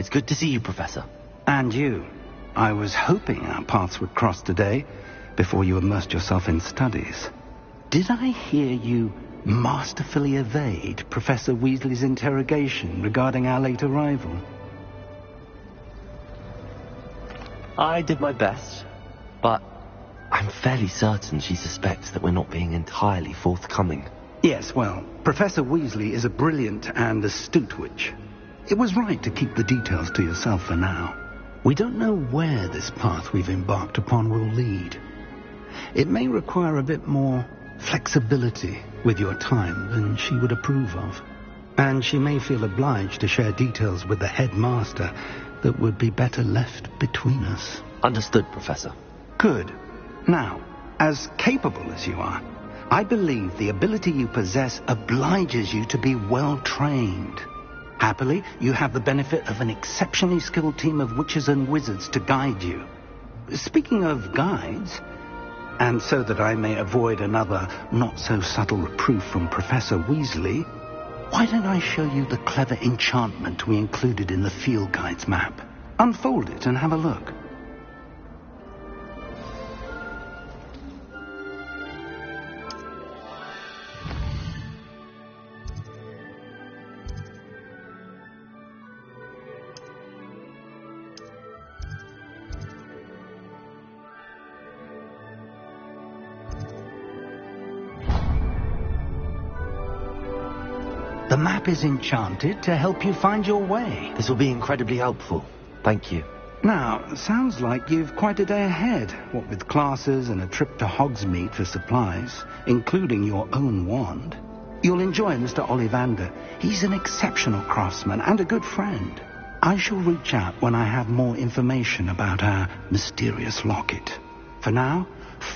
It's good to see you, Professor. And you. I was hoping our paths would cross today, before you immersed yourself in studies. Did I hear you masterfully evade Professor Weasley's interrogation regarding our late arrival? I did my best, but I'm fairly certain she suspects that we're not being entirely forthcoming. Yes, well, Professor Weasley is a brilliant and astute witch. It was right to keep the details to yourself for now. We don't know where this path we've embarked upon will lead. It may require a bit more flexibility with your time than she would approve of. And she may feel obliged to share details with the headmaster that would be better left between us. Understood, Professor. Good. Now, as capable as you are, I believe the ability you possess obliges you to be well trained. Happily, you have the benefit of an exceptionally skilled team of witches and wizards to guide you. Speaking of guides, and so that I may avoid another not-so-subtle reproof from Professor Weasley, why don't I show you the clever enchantment we included in the field guide's map? Unfold it and have a look. The map is enchanted to help you find your way. This will be incredibly helpful. Thank you. Now, sounds like you've quite a day ahead, what with classes and a trip to Hogsmeade for supplies, including your own wand. You'll enjoy Mr. Ollivander. He's an exceptional craftsman and a good friend. I shall reach out when I have more information about our mysterious locket. For now,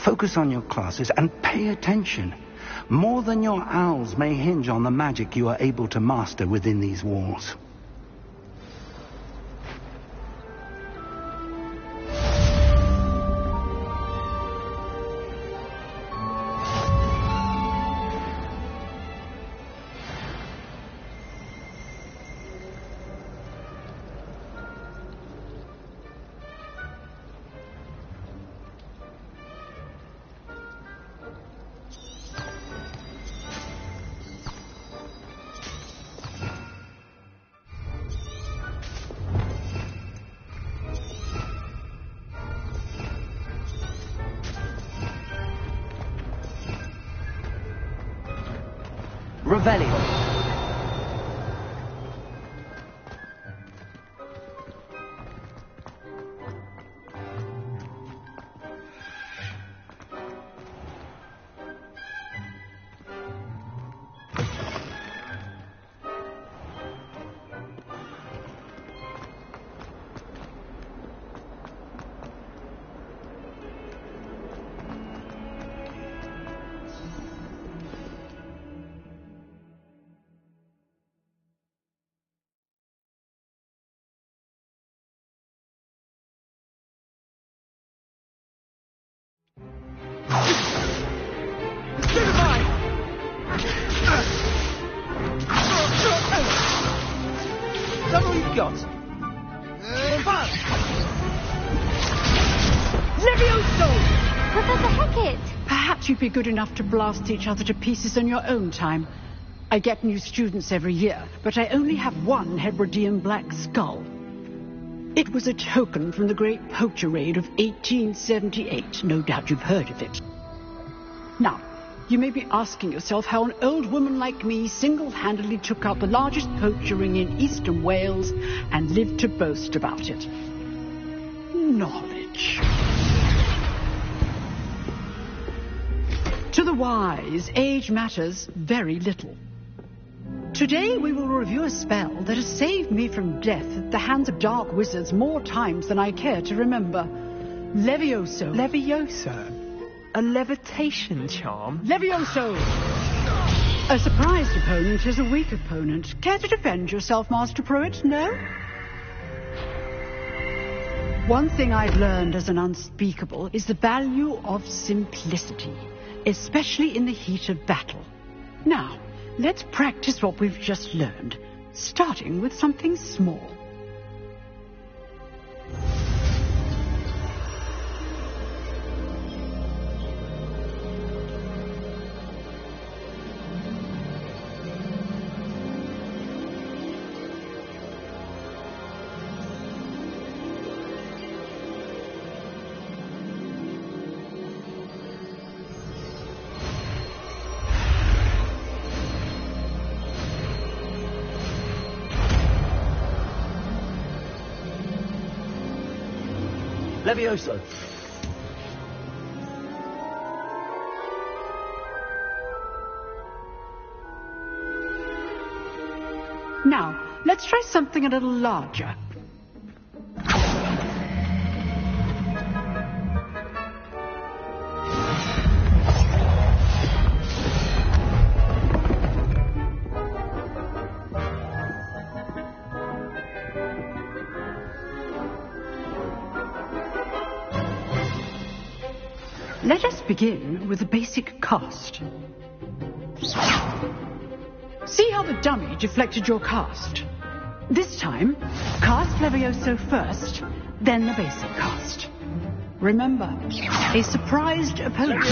focus on your classes and pay attention. More than your owls may hinge on the magic you are able to master within these walls. Revelio. You'd be good enough to blast each other to pieces in your own time. I get new students every year, but I only have one Hebridean black skull. It was a token from the Great Poacher Raid of 1878. No doubt you've heard of it. Now, you may be asking yourself how an old woman like me single-handedly took out the largest poacher ring in eastern Wales and lived to boast about it. Knowledge. To the wise, age matters very little. Today we will review a spell that has saved me from death at the hands of dark wizards more times than I care to remember. Levioso. Levioso? A levitation charm? Levioso! A surprised opponent is a weak opponent. Care to defend yourself, Master Pruitt? No? One thing I've learned as an unspeakable is the value of simplicity, especially in the heat of battle. Now, let's practice what we've just learned, starting with something small. Levioso! Now, let's try something a little larger. Let us begin with the basic cast. See how the dummy deflected your cast? This time, cast Levioso first, then the basic cast. Remember, a surprised opponent.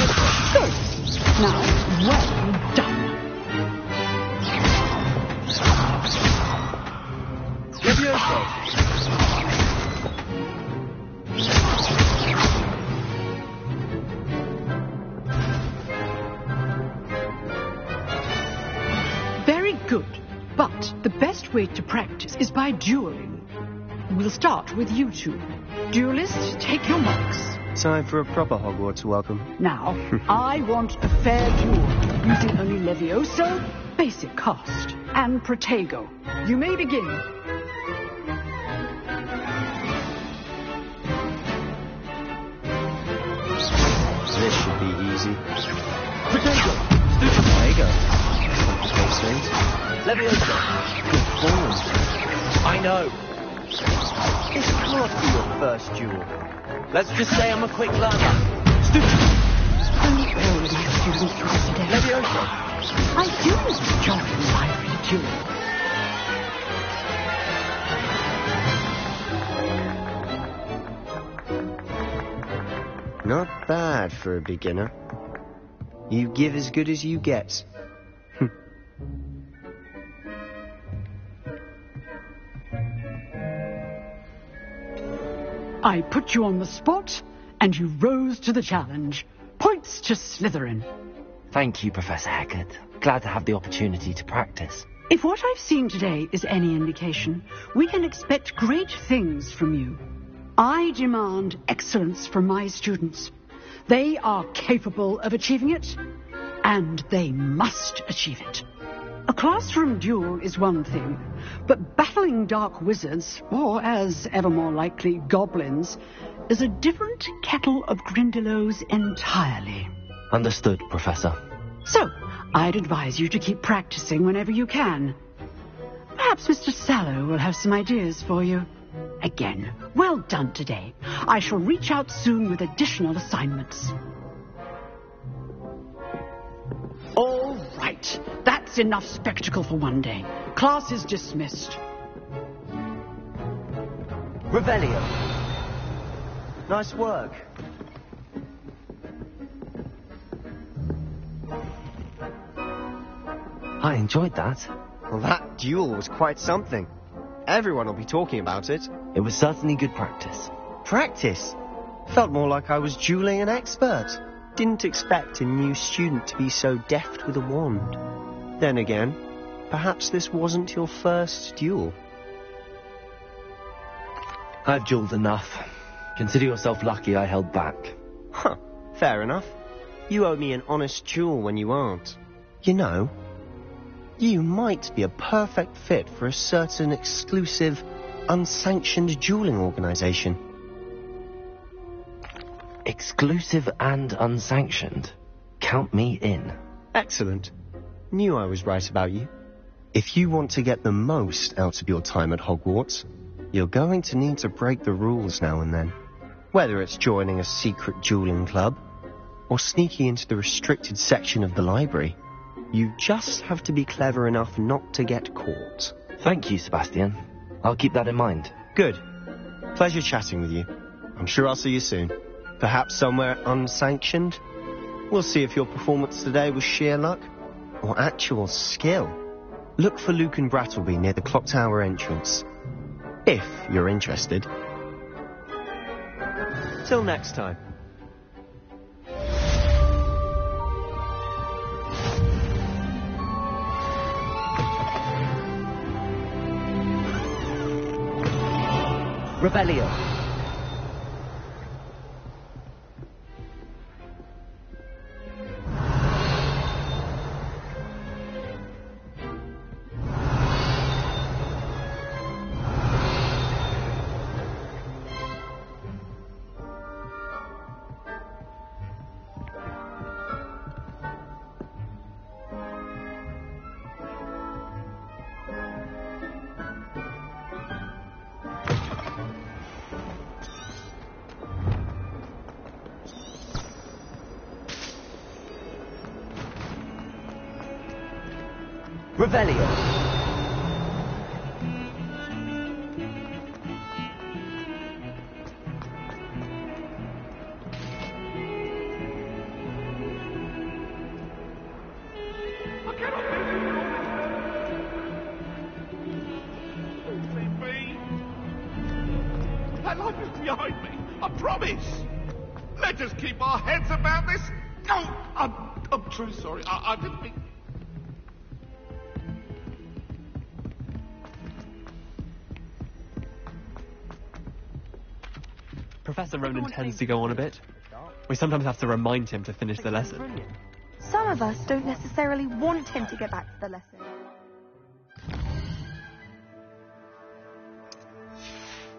Good. Now, well done. Levioso! Good, but the best way to practice is by dueling. We'll start with you two. Duelists, take your marks. Time for a proper Hogwarts welcome. Now, I want a fair duel, using only Levioso, basic cast, and Protego. You may begin. This should be easy. Protego! Protego. Those things. Levioso! Good form. I know. This can't be your first duel. Let's just say I'm a quick learner. Only all of my students yesterday. Levioso! I do enjoy lively duel. Not bad for a beginner. You give as good as you get. I put you on the spot, and you rose to the challenge. Points to Slytherin. Thank you, Professor Hagrid. Glad to have the opportunity to practice. If what I've seen today is any indication, we can expect great things from you. I demand excellence from my students. They are capable of achieving it, and they must achieve it. A classroom duel is one thing, but battling dark wizards, or as ever more likely, goblins, is a different kettle of Grindylows entirely. Understood, Professor. So, I'd advise you to keep practicing whenever you can. Perhaps Mr. Sallow will have some ideas for you. Again, well done today. I shall reach out soon with additional assignments. All right. That's enough spectacle for one day. Class is dismissed. Revelio. Nice work. I enjoyed that. Well, that duel was quite something. Everyone will be talking about it. It was certainly good practice. Practice? Felt more like I was dueling an expert. Didn't expect a new student to be so deft with a wand. Then again, perhaps this wasn't your first duel. I've duelled enough. Consider yourself lucky I held back. Huh, fair enough. You owe me an honest duel when you aren't. You know, you might be a perfect fit for a certain exclusive, unsanctioned dueling organization. Exclusive and unsanctioned? Count me in. Excellent. Knew I was right about you. If you want to get the most out of your time at Hogwarts, you're going to need to break the rules now and then. Whether it's joining a secret dueling club, or sneaking into the restricted section of the library, you just have to be clever enough not to get caught. Thank you, Sebastian. I'll keep that in mind. Good. Pleasure chatting with you. I'm sure I'll see you soon. Perhaps somewhere unsanctioned? We'll see if your performance today was sheer luck or actual skill. Look for Luke and Brattleby near the clock tower entrance, if you're interested. Till next time. Revelio. Revelio. That life is behind me. I promise. Let us keep our heads about this. Oh, I'm truly sorry. I didn't think... Professor Ronan tends to go on a bit. We sometimes have to remind him to finish the lesson. Some of us don't necessarily want him to get back to the lesson.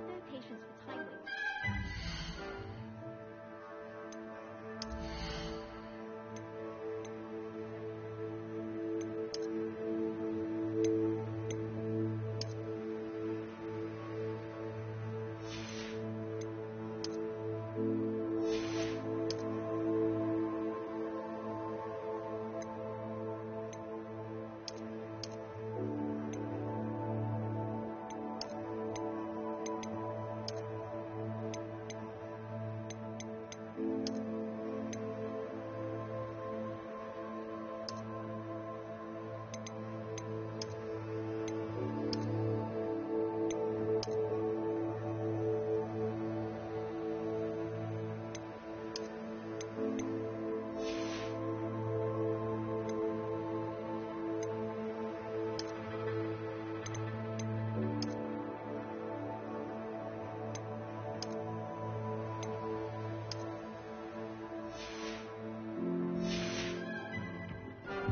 No patience for time wasting.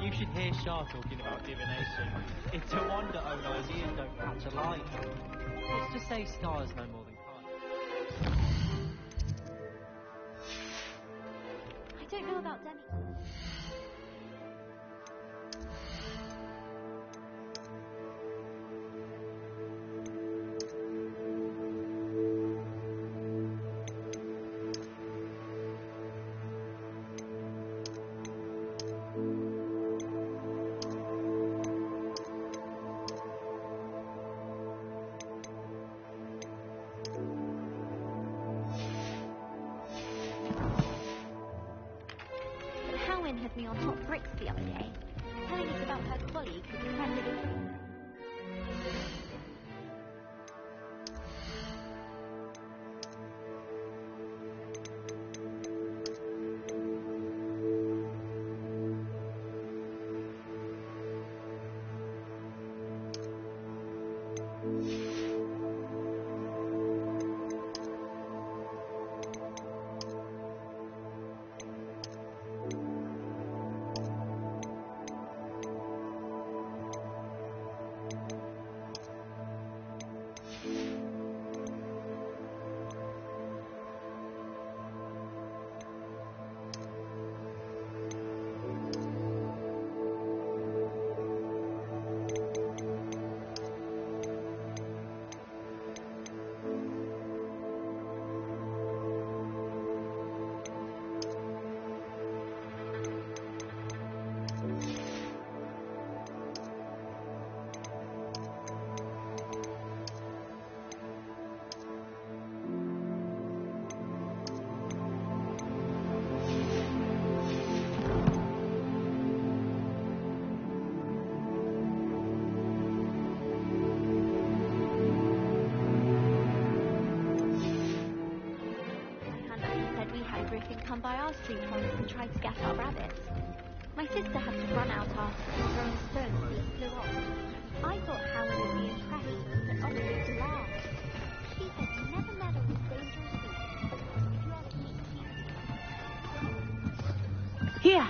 You should hear Shah talking about divination. It's a wonder Ono's ears don't catch a light. What's to say stars no more than kind? I don't know about Demi. Had me on top bricks the other day, telling us about her colleague who befriended a come by our street once and tried to get our rabbits. My sister had to run out after him, throwing stones so he flew off. I thought Howard would be impressed, but Oxford laughed. She said never meddle with dangerous beasts. If you are to keep Here!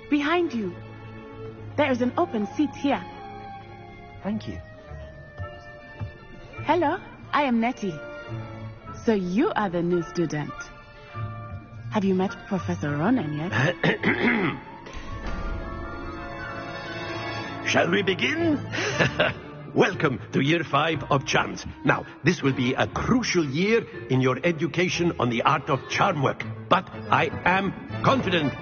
Behind you! There is an open seat here. Thank you. Hello, I am Nettie. So you are the new student. Have you met Professor Ronan yet? Shall we begin? Welcome to Year 5 of Charms. Now, this will be a crucial year in your education on the art of charm work. But I am confident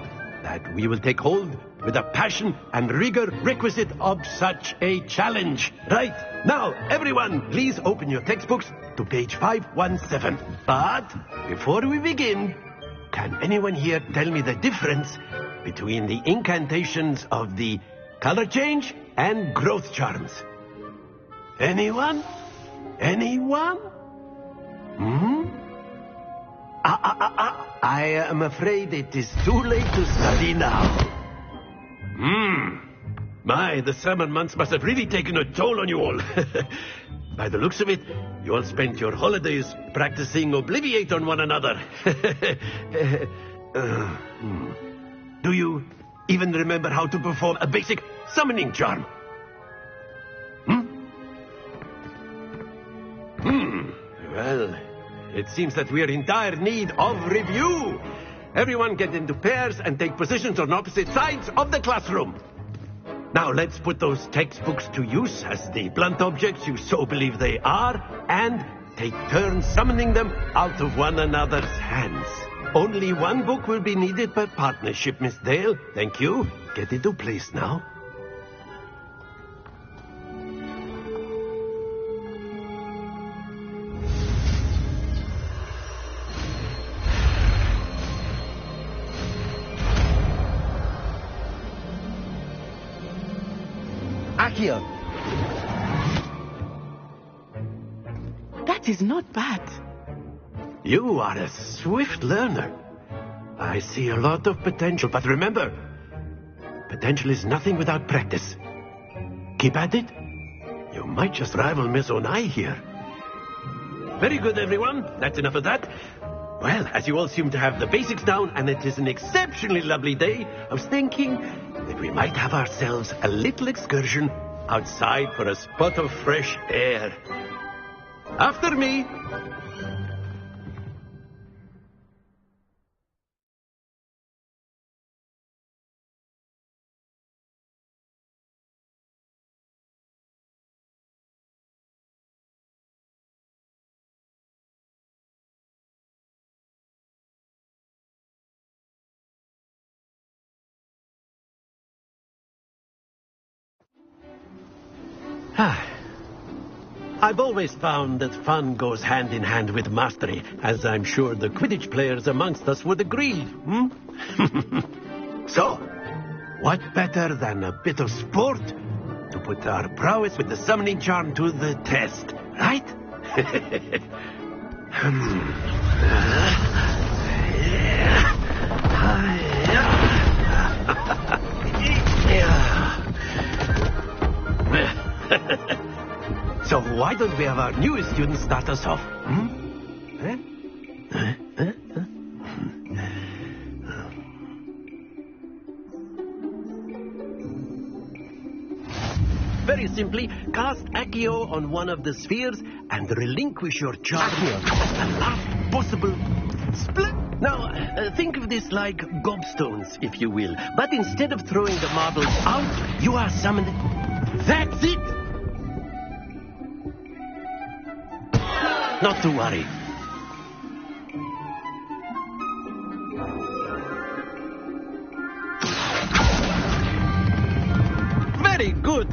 that we will take hold with the passion and rigor requisite of such a challenge. Right, now, everyone, please open your textbooks to page 517. But before we begin, can anyone here tell me the difference between the incantations of the color change and growth charms? Anyone? Anyone? I am afraid it is too late to study now. My, the summer months must have really taken a toll on you all. By the looks of it, you all spent your holidays practicing Obliviate on one another. Do you even remember how to perform a basic summoning charm? Well, it seems that we are in dire need of review. Everyone get into pairs and take positions on opposite sides of the classroom. Now let's put those textbooks to use as the blunt objects you so believe they are, and take turns summoning them out of one another's hands. Only one book will be needed per partnership, Miss Dale. Thank you. Get into place now. Accio! That is not bad. You are a swift learner. I see a lot of potential, but remember, potential is nothing without practice. Keep at it. You might just rival Miss Onai here. Very good, everyone. That's enough of that. Well, as you all seem to have the basics down, and it is an exceptionally lovely day, I was thinking that we might have ourselves a little excursion outside for a spot of fresh air. After me. I've always found that fun goes hand in hand with mastery, as I'm sure the Quidditch players amongst us would agree. So, what better than a bit of sport to put our prowess with the summoning charm to the test, right? So why don't we have our newest student start us off? Very simply, cast Accio on one of the spheres and relinquish your charm at the last possible split. Now, think of this like gobstones, if you will. But instead of throwing the marbles out, you are summoned. That's it! Not to worry. Very good.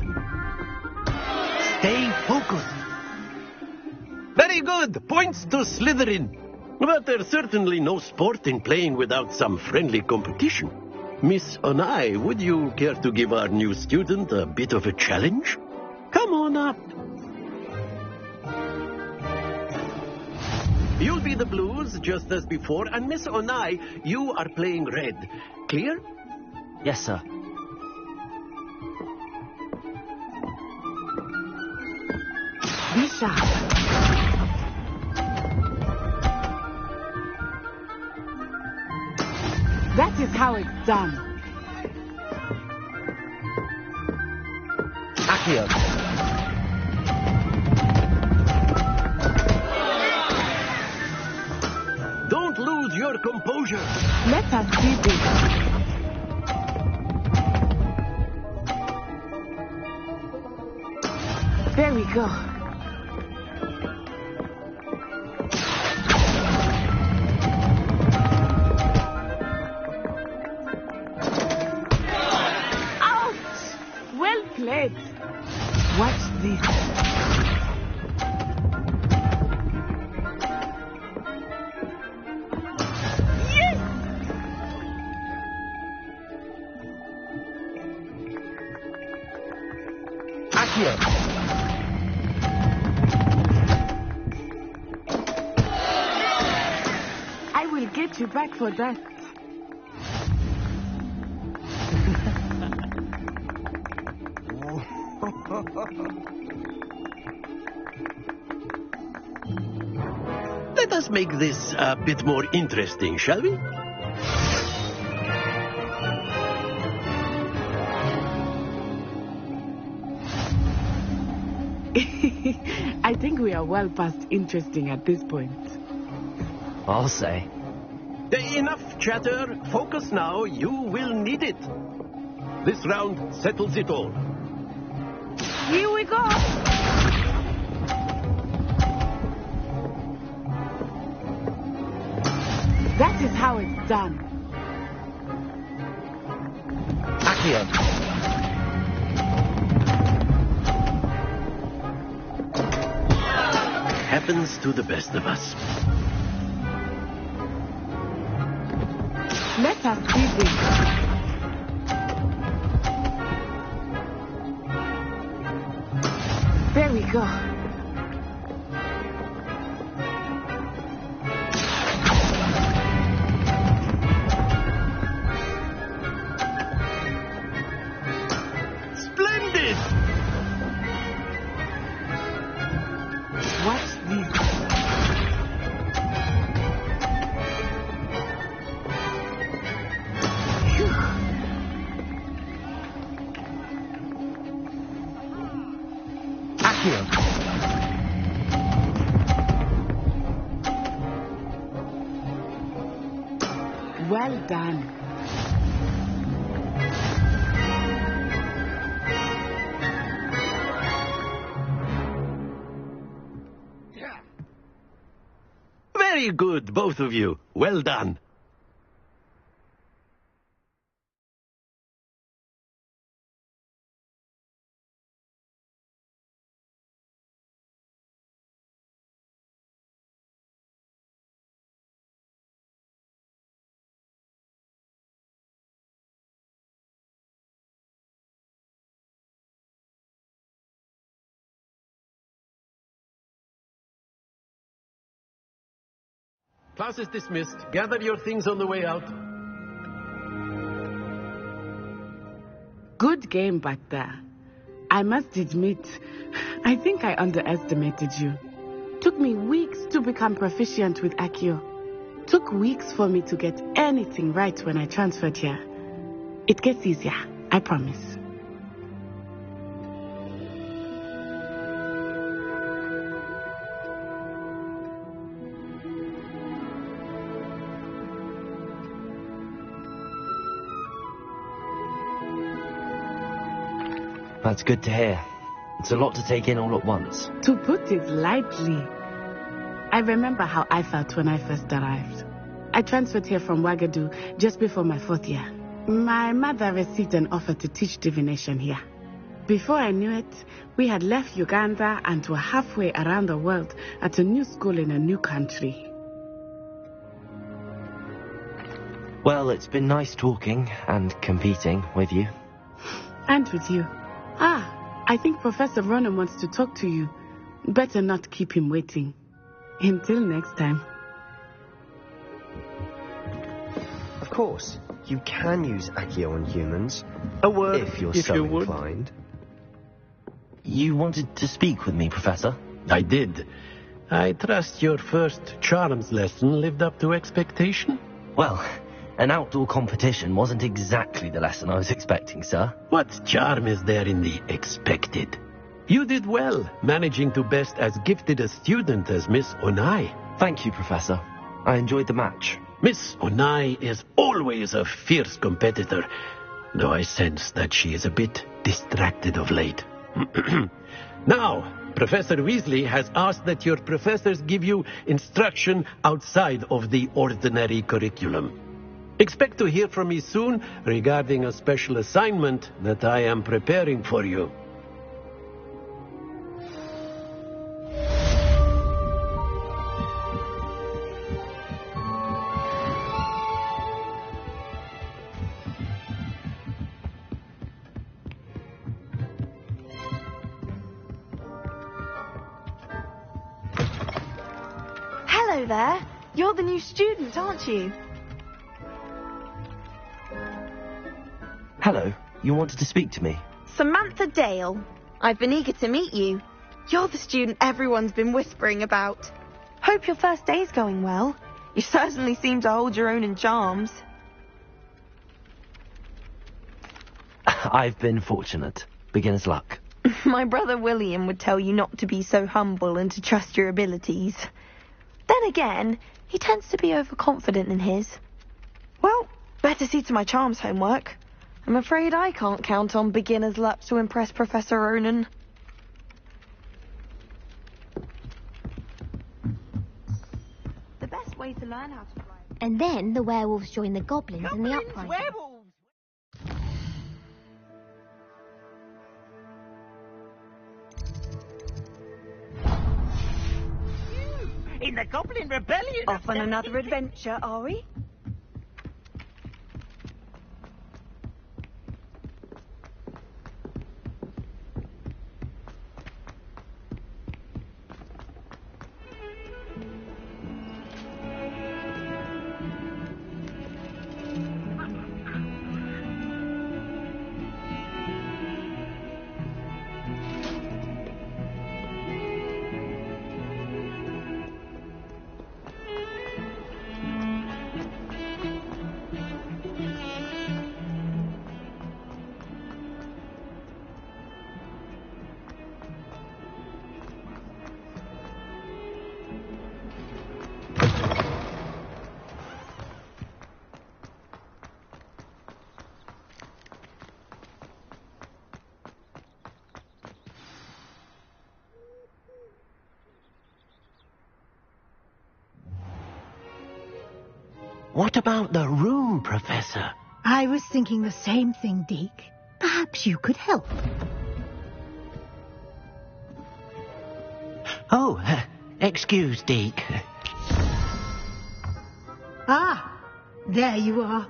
Stay focused. Very good. Points to Slytherin. But there's certainly no sport in playing without some friendly competition. Miss Onai, would you care to give our new student a bit of a challenge? Come on up. You'll be the blues, just as before, and Miss Onai, you are playing red. Clear? Yes, sir. Be sharp. That is how it's done. Accio! Don't lose your composure. Let us see this. There we go. Accio! I will get you back for that. Let us make this a bit more interesting, shall we? I think we are well past interesting at this point. I'll say. Enough chatter. Focus now. You will need it. This round settles it all. Here we go! That is how it's done. Accio! Happens to the best of us. Let us see this. There we go. Splendid! Watch this. Accio! Well done. Very good, both of you. Well done. Class is dismissed. Gather your things on the way out. Good game back there. I must admit, I think I underestimated you. Took me weeks to become proficient with Accio. Took weeks for me to get anything right when I transferred here. It gets easier, I promise. That's good to hear. It's a lot to take in all at once. To put it lightly, I remember how I felt when I first arrived. I transferred here from Ouagadougou just before my 4th year. My mother received an offer to teach divination here. Before I knew it, we had left Uganda and were halfway around the world at a new school in a new country. Well, it's been nice talking and competing with you. And with you. I think Professor Ronan wants to talk to you. Better not keep him waiting. Until next time. Of course, you can use Accio on humans. A word, if you're if so you would. inclined. You wanted to speak with me, Professor? I did. I trust your first charms lesson lived up to expectation? Well, an outdoor competition wasn't exactly the lesson I was expecting, sir. What charm is there in the expected? You did well, managing to best as gifted a student as Miss Onai. Thank you, Professor. I enjoyed the match. Miss Onai is always a fierce competitor, though I sense that she is a bit distracted of late. Now, Professor Weasley has asked that your professors give you instruction outside of the ordinary curriculum. Expect to hear from me soon regarding a special assignment that I am preparing for you. Hello there. You're the new student, aren't you? Hello, you wanted to speak to me? Samantha Dale. I've been eager to meet you. You're the student everyone's been whispering about. Hope your first day's going well. You certainly seem to hold your own in charms. I've been fortunate. Beginner's luck. My brother William would tell you not to be so humble and to trust your abilities. Then again, he tends to be overconfident in his. Well, better see to my charms homework. I'm afraid I can't count on beginner's luck to impress Professor Ronan. The best way to learn how to fly... And then the werewolves join the goblins in the uprising. Werewolves! In the Goblin Rebellion. Off on another adventure, are we? What about the room, Professor? I was thinking the same thing, Deke. Perhaps you could help. Oh, excuse, Deke. Ah, there you are.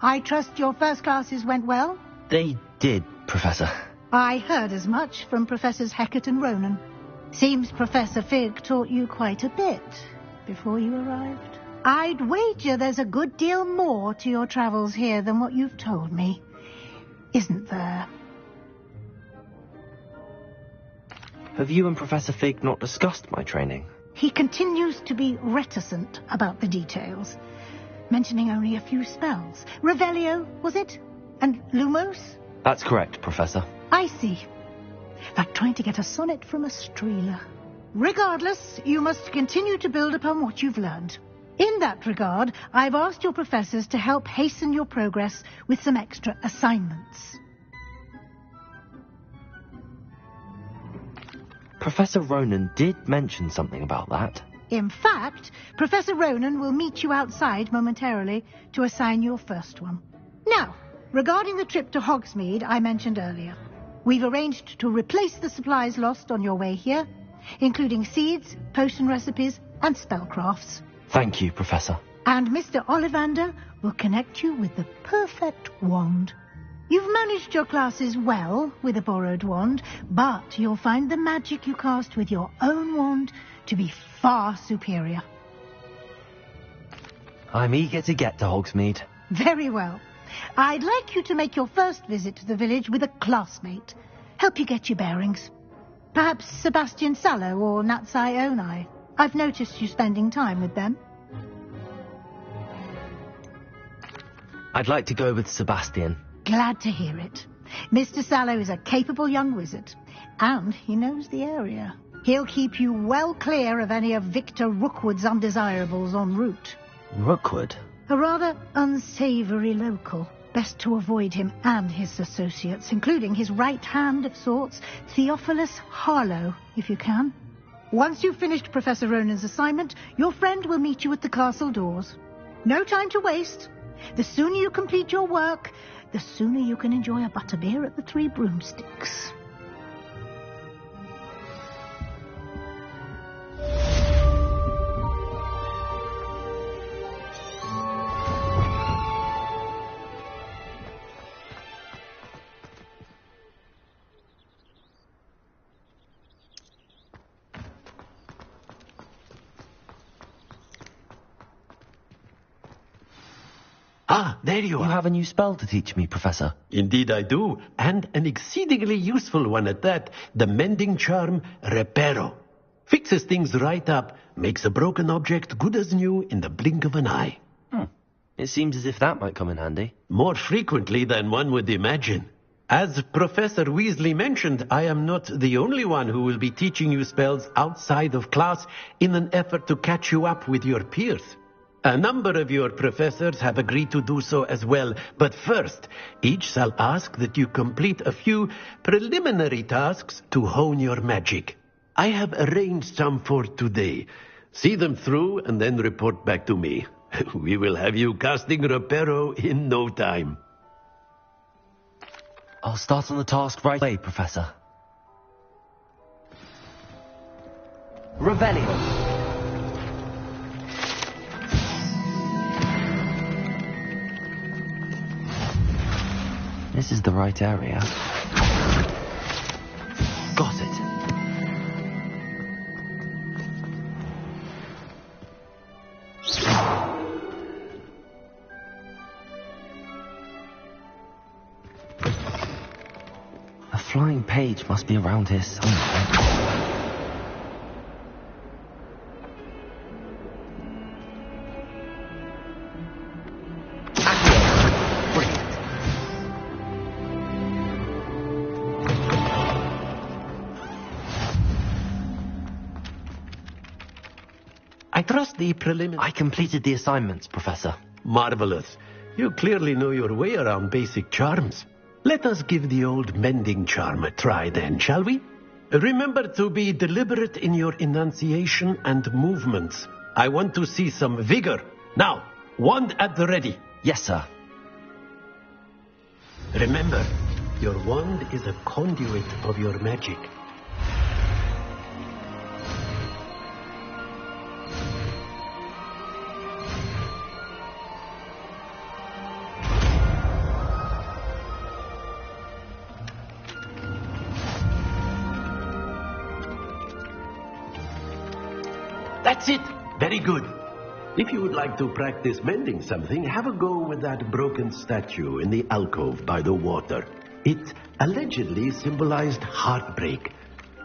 I trust your first classes went well? They did, Professor. I heard as much from Professors Hecat and Ronan. Seems Professor Fig taught you quite a bit before you arrived. I'd wager there's a good deal more to your travels here than what you've told me. Isn't there? Have you and Professor Fig not discussed my training? He continues to be reticent about the details, mentioning only a few spells. Revelio, was it? And Lumos? That's correct, Professor. I see. Like trying to get a sonnet from a streeler. Regardless, you must continue to build upon what you've learned. In that regard, I've asked your professors to help hasten your progress with some extra assignments. Professor Ronan did mention something about that. In fact, Professor Ronan will meet you outside momentarily to assign your first one. Now, regarding the trip to Hogsmeade I mentioned earlier, we've arranged to replace the supplies lost on your way here, including seeds, potion recipes, and spellcrafts. Thank you, Professor. And Mr. Ollivander will connect you with the perfect wand. You've managed your classes well with a borrowed wand, but you'll find the magic you cast with your own wand to be far superior. I'm eager to get to Hogsmeade. Very well. I'd like you to make your first visit to the village with a classmate. Help you get your bearings. Perhaps Sebastian Sallow or Natsai Onai. I've noticed you spending time with them. I'd like to go with Sebastian. Glad to hear it. Mr. Sallow is a capable young wizard, and he knows the area. He'll keep you well clear of any of Victor Rookwood's undesirables en route. Rookwood? A rather unsavoury local. Best to avoid him and his associates, including his right hand of sorts, Theophilus Harlow, if you can. Once you've finished Professor Ronan's assignment, your friend will meet you at the castle doors. No time to waste. The sooner you complete your work, the sooner you can enjoy a butterbeer at the Three Broomsticks. Ah, there you are. You have a new spell to teach me, Professor. Indeed I do, and an exceedingly useful one at that. The mending charm, Reparo. Fixes things right up, makes a broken object good as new in the blink of an eye. It seems as if that might come in handy. More frequently than one would imagine. As Professor Weasley mentioned, I am not the only one who will be teaching you spells outside of class in an effort to catch you up with your peers. A number of your professors have agreed to do so as well, but first, each shall ask that you complete a few preliminary tasks to hone your magic. I have arranged some for today. See them through and then report back to me. We will have you casting Reparo in no time. I'll start on the task right away, Professor. Revelio. This is the right area. Got it. A flying page must be around here somewhere. I trust the preliminary... I completed the assignments, Professor. Marvelous. You clearly know your way around basic charms. Let us give the old mending charm a try then, shall we? Remember to be deliberate in your enunciation and movements. I want to see some vigor. Now, wand at the ready. Yes, sir. Remember, your wand is a conduit of your magic. That's it. Very good. If you would like to practice mending something, have a go with that broken statue in the alcove by the water. It allegedly symbolized heartbreak.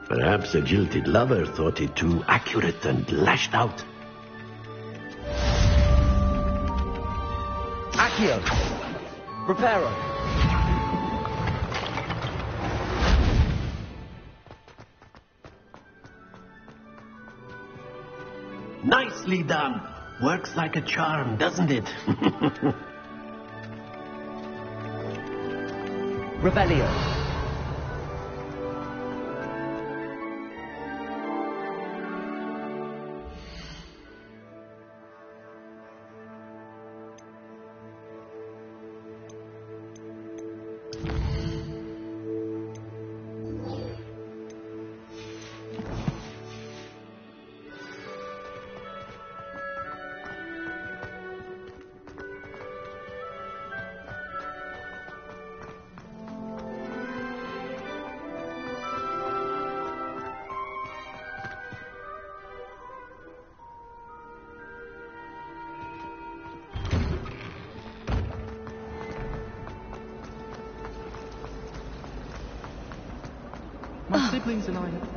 Perhaps a jilted lover thought it too accurate and lashed out. Accio! Reparo! Nicely done. Works like a charm, doesn't it? Revelio. My siblings and I have...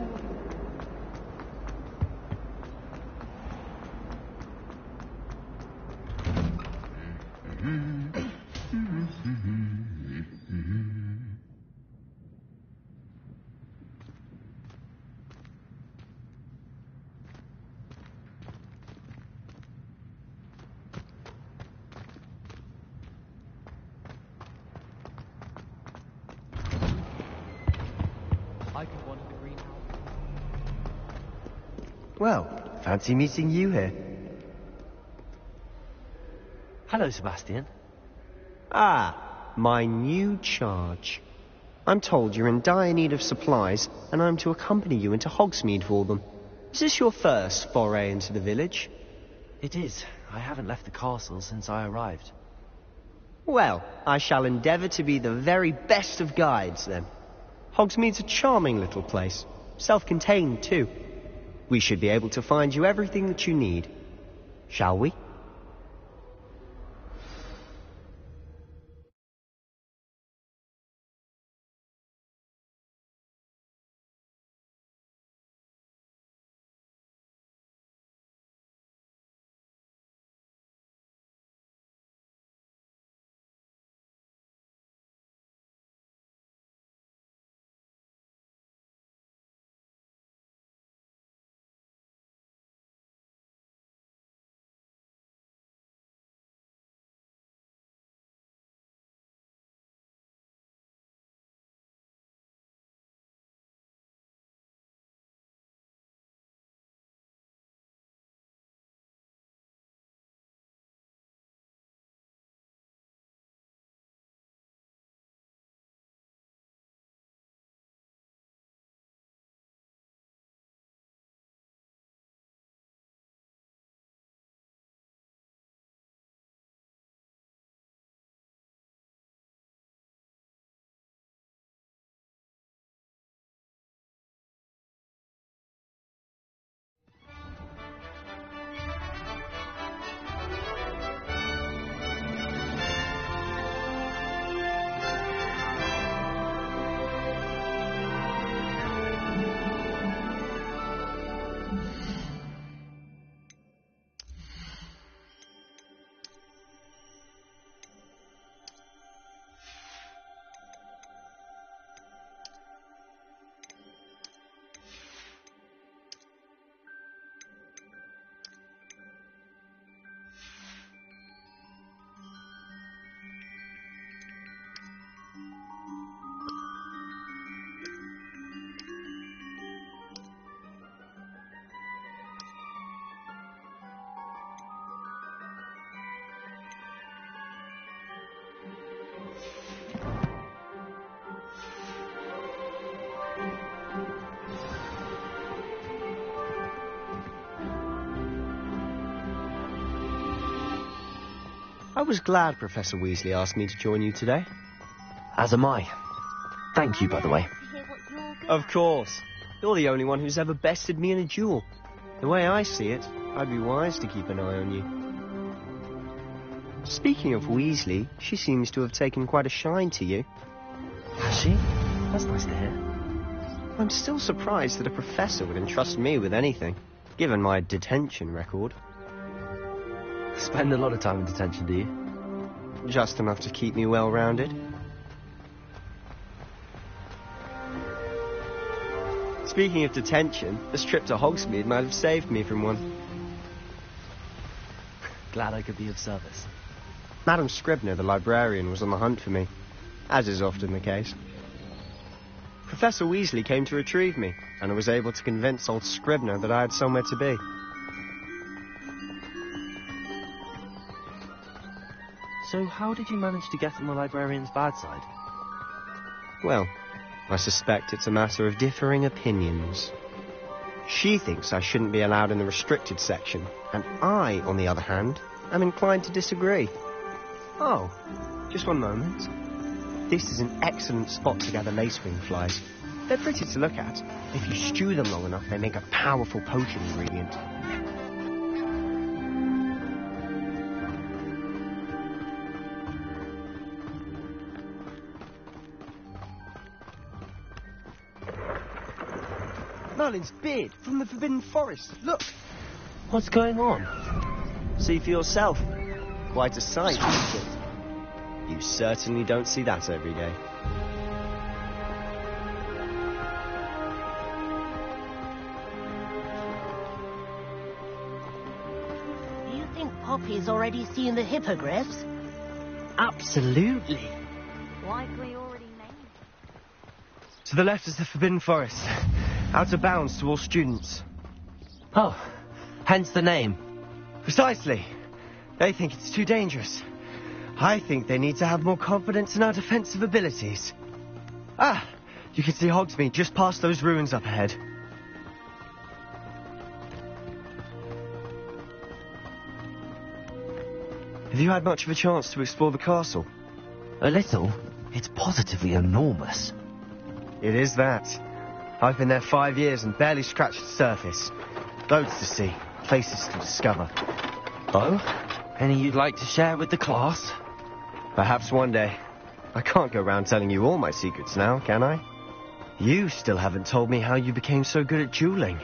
Well, fancy meeting you here. Hello, Sebastian. Ah, my new charge. I'm told you're in dire need of supplies, and I'm to accompany you into Hogsmeade for them. Is this your first foray into the village? It is. I haven't left the castle since I arrived. Well, I shall endeavour to be the very best of guides, then. Hogsmeade's a charming little place. Self-contained, too. We should be able to find you everything that you need. Shall we? I was glad Professor Weasley asked me to join you today. As am I. Thank you, by the way. Of course. You're the only one who's ever bested me in a duel. The way I see it, I'd be wise to keep an eye on you. Speaking of Weasley, she seems to have taken quite a shine to you. Has she? That's nice to hear. I'm still surprised that a professor would entrust me with anything, given my detention record. Spend a lot of time in detention, do you? Just enough to keep me well-rounded. Speaking of detention, this trip to Hogsmeade might have saved me from one. Glad I could be of service. Madam Scribner, the librarian, was on the hunt for me, as is often the case. Professor Weasley came to retrieve me, and I was able to convince old Scribner that I had somewhere to be. So how did you manage to get on the librarian's bad side? Well, I suspect it's a matter of differing opinions. She thinks I shouldn't be allowed in the restricted section, and I, on the other hand, am inclined to disagree. Oh, just one moment. This is an excellent spot to gather lacewing flies. They're pretty to look at. If you stew them long enough, they make a powerful potion ingredient. Merlin's beard from the Forbidden Forest. Look! What's going on? See for yourself. Quite a sight, isn't it? You certainly don't see that every day. Do you think Poppy's already seen the hippogriffs? Absolutely. Likely already named. To the left is the Forbidden Forest. Out of bounds to all students. Oh, hence the name. Precisely. They think it's too dangerous. I think they need to have more confidence in our defensive abilities. Ah, you can see Hogsmeade just past those ruins up ahead. Have you had much of a chance to explore the castle? A little. It's positively enormous. It is that. I've been there 5 years and barely scratched the surface. Loads to see, places to discover. Oh? Any you'd like to share with the class? Perhaps one day. I can't go around telling you all my secrets now, can I? You still haven't told me how you became so good at dueling.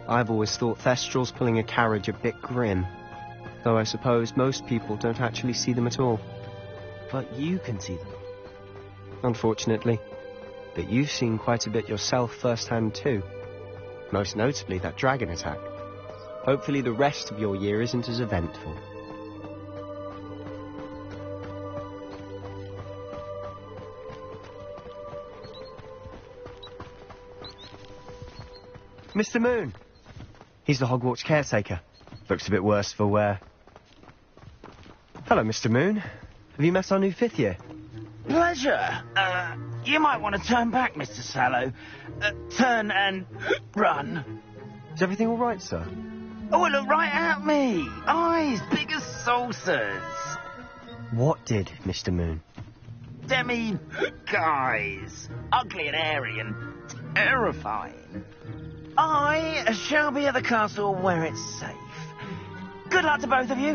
I've always thought Thestrals pulling a carriage a bit grim. Though I suppose most people don't actually see them at all. But you can see them. Unfortunately. But you've seen quite a bit yourself firsthand too. Most notably that dragon attack. Hopefully the rest of your year isn't as eventful. Mr. Moon! He's the Hogwarts caretaker. Looks a bit worse for wear. Hello, Mr. Moon. Have you met our new 5th year? Pleasure. You might want to turn back, Mr. Sallow. Turn and run. Is everything all right, sir? Oh, look right at me. Eyes big as saucers. What did, Mr. Moon? Guys. Ugly and hairy and terrifying. I shall be at the castle where it's safe. Good luck to both of you.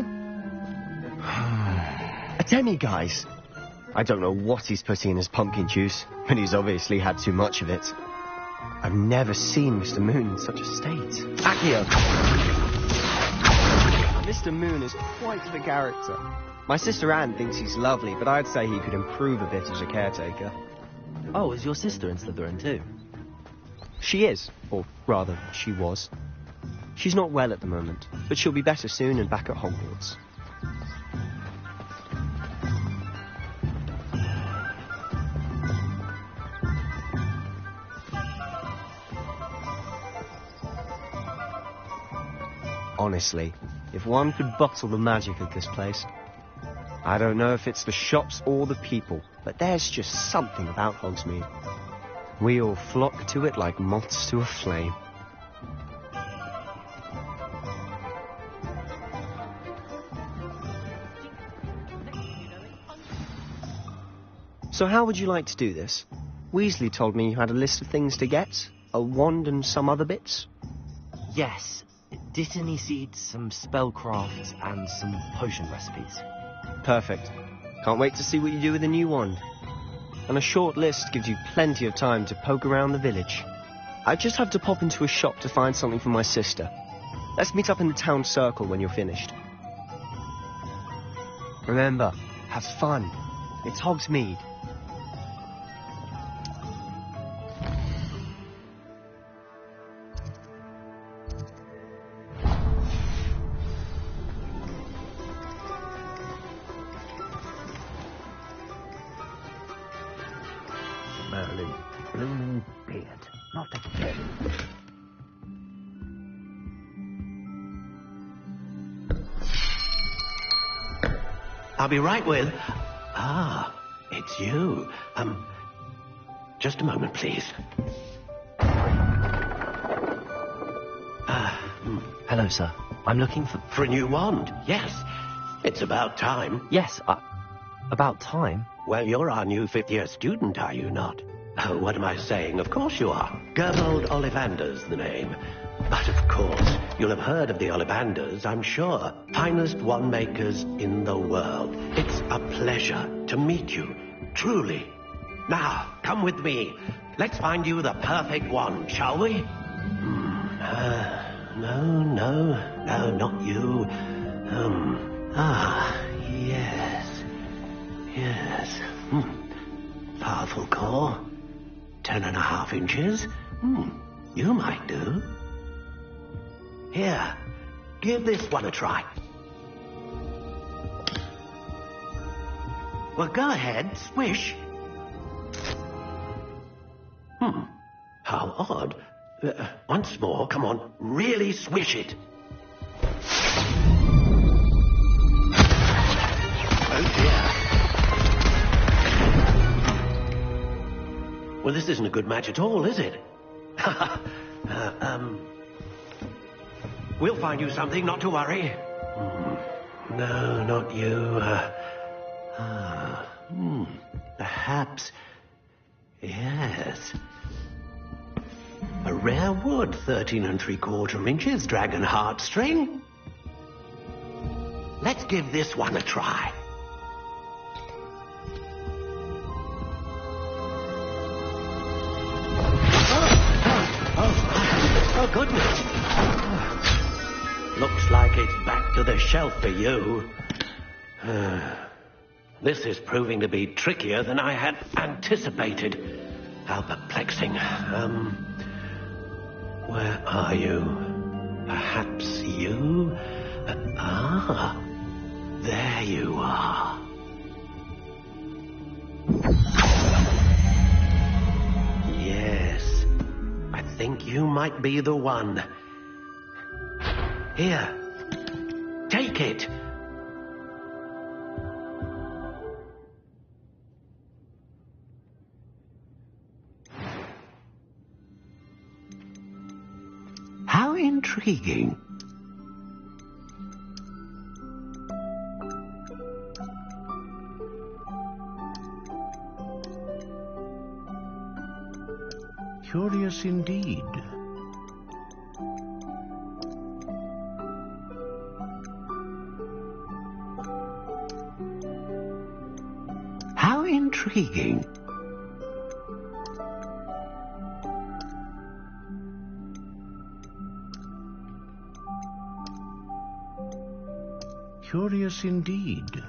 A demi-guise? I don't know what he's putting in his pumpkin juice, but he's obviously had too much of it. I've never seen Mr. Moon in such a state. Accio! Mr. Moon is quite the character. My sister Anne thinks he's lovely, but I'd say he could improve a bit as a caretaker. Oh, is your sister in Slytherin too? She is, or rather, she was. She's not well at the moment, but she'll be better soon and back at Hogwarts. Honestly, if one could bottle the magic of this place. I don't know if it's the shops or the people, but there's just something about Hogsmeade. We all flock to it like moths to a flame. So how would you like to do this? Weasley told me you had a list of things to get, a wand and some other bits. Yes, Dittany seeds, some spellcrafts, and some potion recipes. Perfect. Can't wait to see what you do with the new wand. And a short list gives you plenty of time to poke around the village. I just have to pop into a shop to find something for my sister. Let's meet up in the town circle when you're finished. Remember, have fun. It's Hogsmeade. Merlin, blooming beard, not again. I'll be right with... Ah, it's you. Just a moment, please. Hello, sir. I'm looking for... For a new wand, yes. It's about time. Yes, about time? Well, you're our new fifth-year student, are you not? Oh, what am I saying? Of course you are. Gerbold Ollivander's the name. But of course, you'll have heard of the Ollivanders, I'm sure. Finest wand makers in the world. It's a pleasure to meet you, truly. Now, come with me. Let's find you the perfect wand, shall we? No, not you. Yes. Powerful core. 10.5 inches. You might do. Here, give this one a try. Well, go ahead, swish. How odd. Once more, come on, really swish it. Oh dear. Well, this isn't a good match at all, is it? We'll find you something, not to worry. No, not you. Perhaps... Yes. A rare wood, 13 3/4 inches, dragon heartstring. Let's give this one a try. Oh, goodness. Looks like it's back to the shelf for you. This is proving to be trickier than I had anticipated. How perplexing. Where are you? Perhaps you? There you are. Yes, I think you might be the one. Here, take it. How intriguing. Curious indeed. How intriguing. Curious indeed.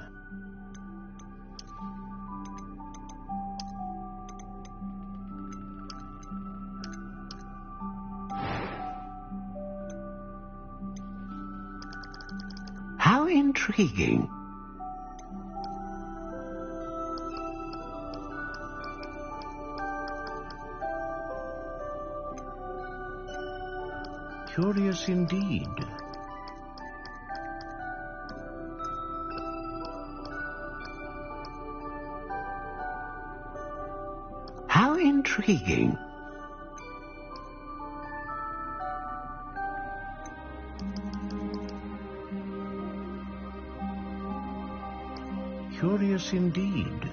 How intriguing. Curious indeed. How intriguing. Curious indeed.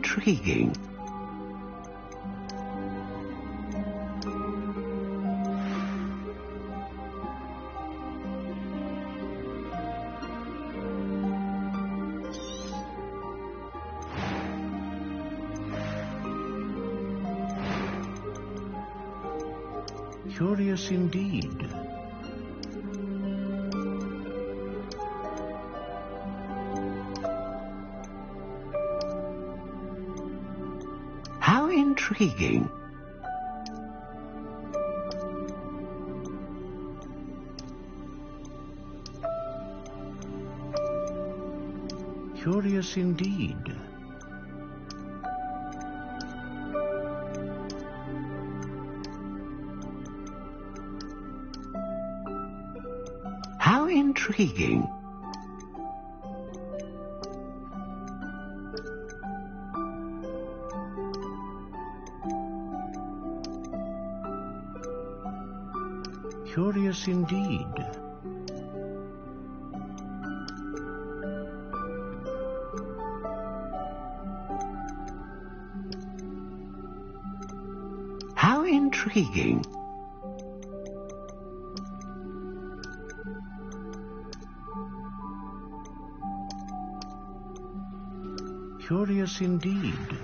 intriguing. Curious indeed. How intriguing. Curious indeed. How intriguing. Curious indeed. How intriguing. Curious indeed.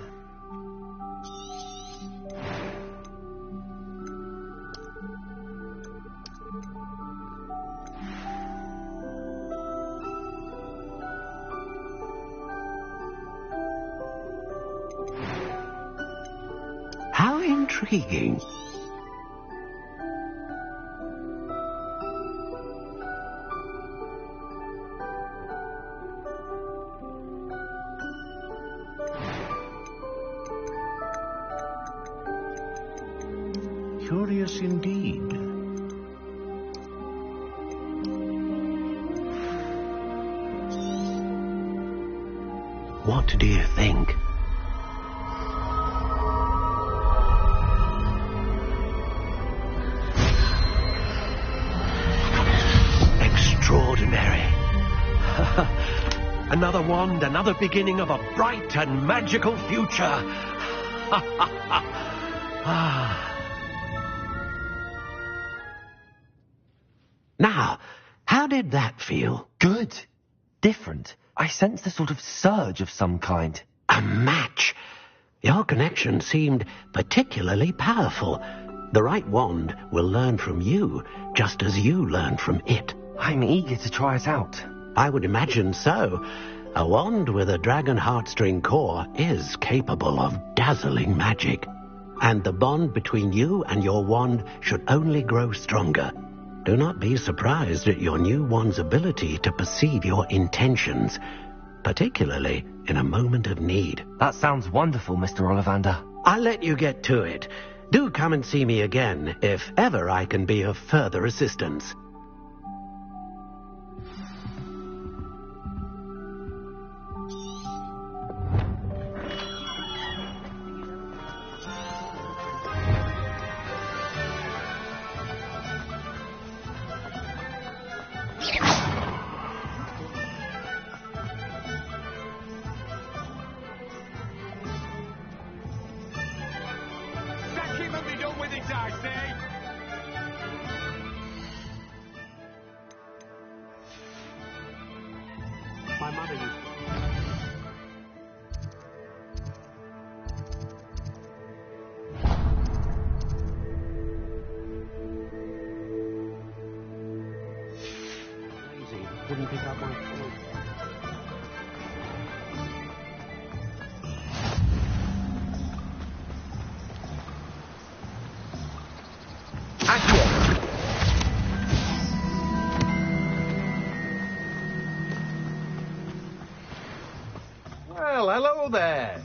How intriguing. Curious indeed. What do you think? Extraordinary. Another wand, another beginning of a bright and magical future. Now, how did that feel? Good. Different. I sensed a sort of surge of some kind. A match. Your connection seemed particularly powerful. The right wand will learn from you, just as you learn from it. I'm eager to try it out. I would imagine so. A wand with a dragon heartstring core is capable of dazzling magic. And the bond between you and your wand should only grow stronger. Do not be surprised at your new wand's ability to perceive your intentions, particularly in a moment of need. That sounds wonderful, Mr. Ollivander. I'll let you get to it. Do come and see me again if ever I can be of further assistance. My mother used to... Lazy. Wouldn't pick up my phone. Well, hello there.